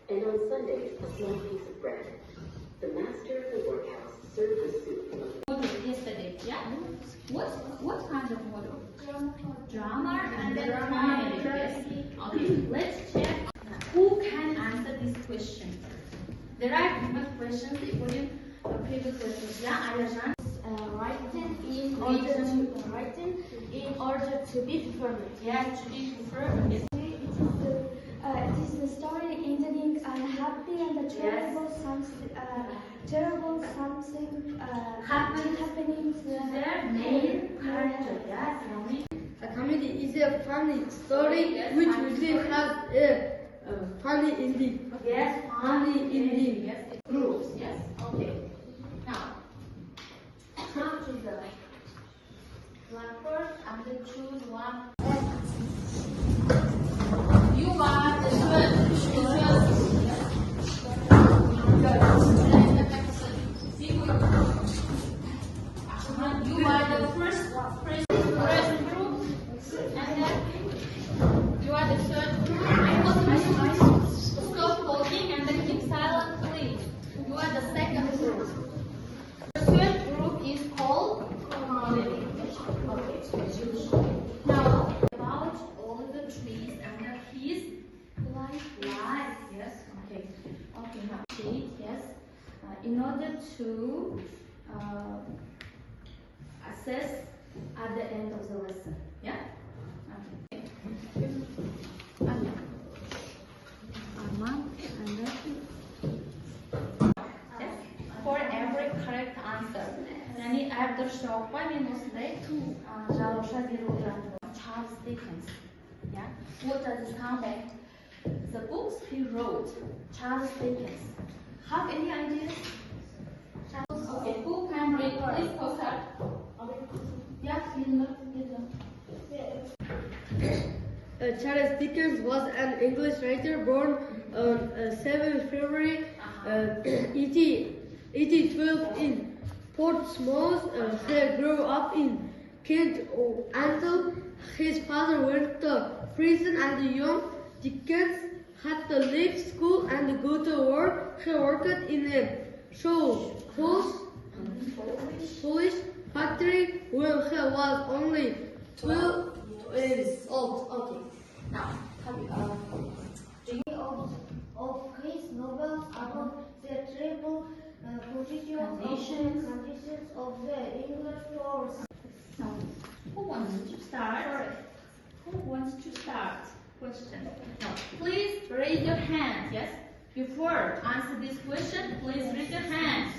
and on Sundays a small piece of bread. The master of the workhouse served the soup. Yesterday, yeah? What kind of model? Drama and then comedy. Yes. Okay, let's check who can answer this question. There are different questions according to previous questions. Yeah, Ayashan. Written in order to be performed. Yeah, to be preferred. Yes. It is the story ending unhappy and a terrible something happening to Their main character. Yeah, tell me. A comedy is a funny story which usually has a funny ending. Yes, Funny ending. Yes, it proves. Yes. Okay. Now, come to the blackboard and then choose one. You are the You are the first group, and then you are the third group. Stop talking and then keep silent, please. You are the second group. The third group is called comedy. Now, about all the trees and the trees life. Yes. Okay. Okay. Now, shade. Yes. In order to assess at the end of the lesson. Yeah? Okay. Yes? For every correct answer. Yani әрбір жауапқа мен осындай жалауша беріп отырамын. Charles Dickens. Yeah? What does it sound like? The books he wrote. Charles Dickens. Have any ideas? Okay, who can read? Please go start. Yeah, Charles Dickens was an English writer born on 7 February 1812 in Portsmouth. He grew up in Kent until his father went to prison, and young Dickens had to leave school and go to work. He worked in a Polish factory when he was only 12 years old. Okay. Now, of his novels about the terrible conditions of the English force. now, who wants to start? Who wants to start? Question. Now, please raise your hand. Yes. Before answer this question, please raise your hand.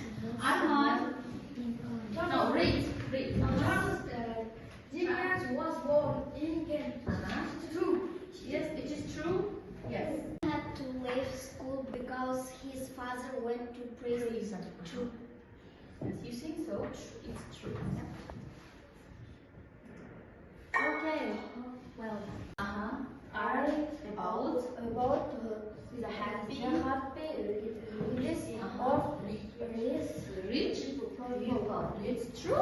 Armand. No, read. Charles Dickens was born in Kent. True. Yes, it is true. Yes. He had to leave school because his father went to prison. True. Yes, you think so? It's true. Okay. Well done. About The happy release of rich people. It's true.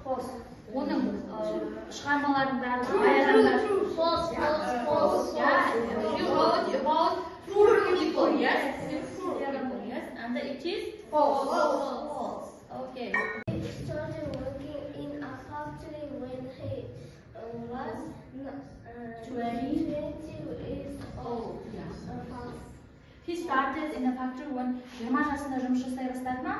False. Оның шығармалардың бәрі false. Yeah. You wrote about poor people. Yes. Yes. And it is false. Okay. He started working in a factory when he was 20 years old. He started in a factory when 20 жасында жұмыс жасай бастады ма?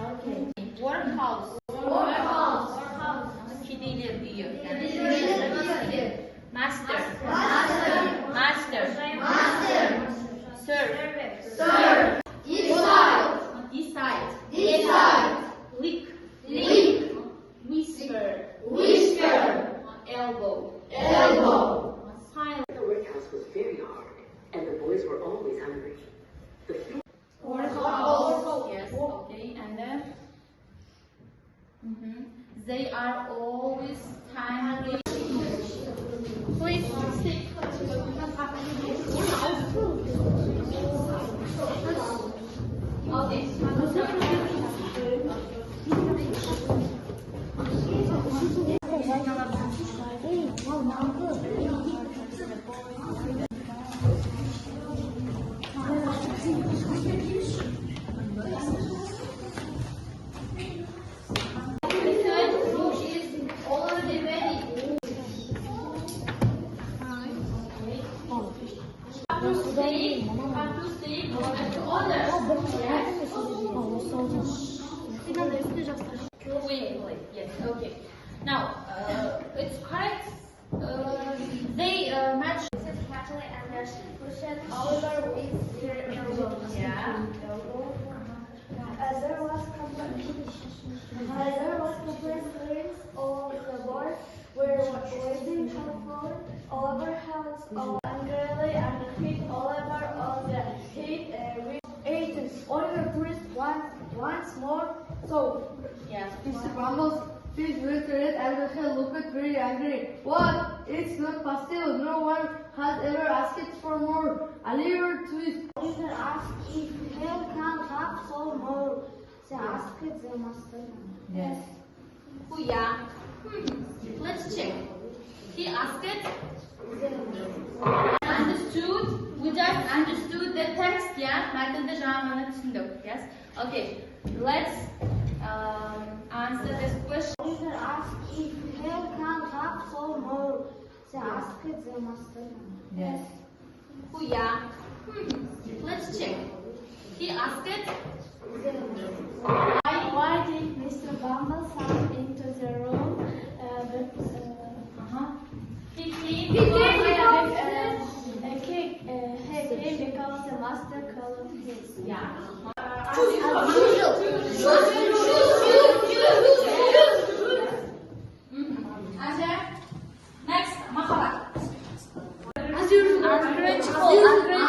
Okay. Workhouse. Kediler büyüyor. Master. Serve. Decide. Lick. Whisper. Elbow. Silent. The workhouse was very hard, and the boys were always hungry. The Workhouse. Yes. Okay. And then they are always timely. Please sit. Okay. sleep, come to sleep, go back to order. Quickly, yes, okay. Now, it's correct. They match. Happily and pushed Oliver with their elbows. Yeah. There was complete clearance on the board where waiting for floor. Oliver held angrily and hit Oliver on the head with agents. Oliver pressed once more. So, Yeah. Mr. Bumbles, please with red and he looked very angry. What? It's not possible. No one has ever asked for more. Oliver twist. Oliver asked if he can have some more. They asked the master. Yes. Oh, yeah. Let's check. He asked it. Understood. We just understood the text, yeah? Metinde janrını düşündük, yes? Okay. Let's answer this question. Oliver asked if he can have some more. They asked the master. Yes. Oh, yeah. Let's check. He asked it. Why did Mr. Bumble come into the room He came he because came because the master called his. yeah. And then next, mahalat. As usual. Ungrateful.